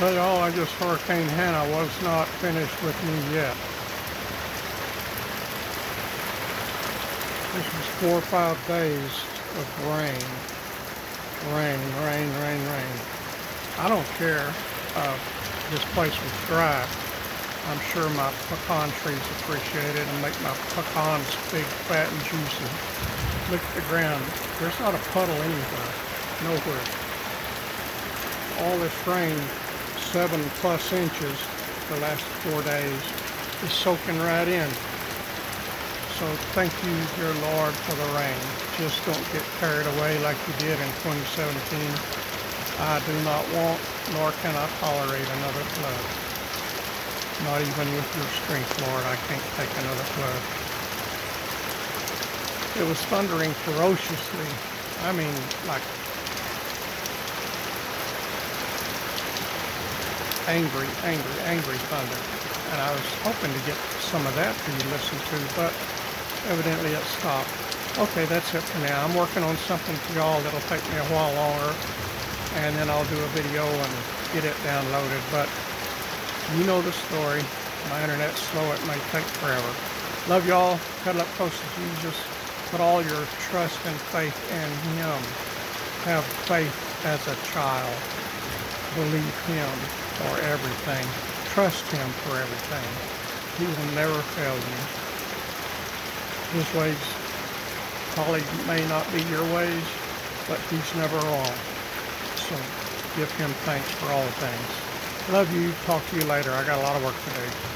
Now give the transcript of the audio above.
Well, y'all, I guess Hurricane Hanna was not finished with me yet. This was 4 or 5 days of rain. Rain, rain, rain, rain. I don't care. This place was dry. I'm sure my pecan trees appreciate it and make my pecans big, fat, and juicy. Look at the ground. There's not a puddle anywhere. Nowhere. All this rain, 7+ inches the last 4 days, is soaking right in. So thank you, dear Lord, for the rain. Just don't get carried away like you did in 2017. I do not want, nor can I tolerate another flood. Not even with your strength, Lord, I can't take another flood. It was thundering ferociously. I mean, like angry thunder. And I was hoping to get some of that for you to listen to, but evidently it stopped. Okay, that's it for now. I'm working on something for y'all that'll take me a while longer, and then I'll do a video and get it downloaded. But you know the story. My internet's slow. It may take forever. Love y'all. Cuddle up close to Jesus. Put all your trust and faith in Him. Have faith as a child. Believe Him for everything. Trust Him for everything. He will never fail you. His ways probably may not be your ways, but He's never wrong. So give Him thanks for all things. Love you. Talk to you later. I got a lot of work to do.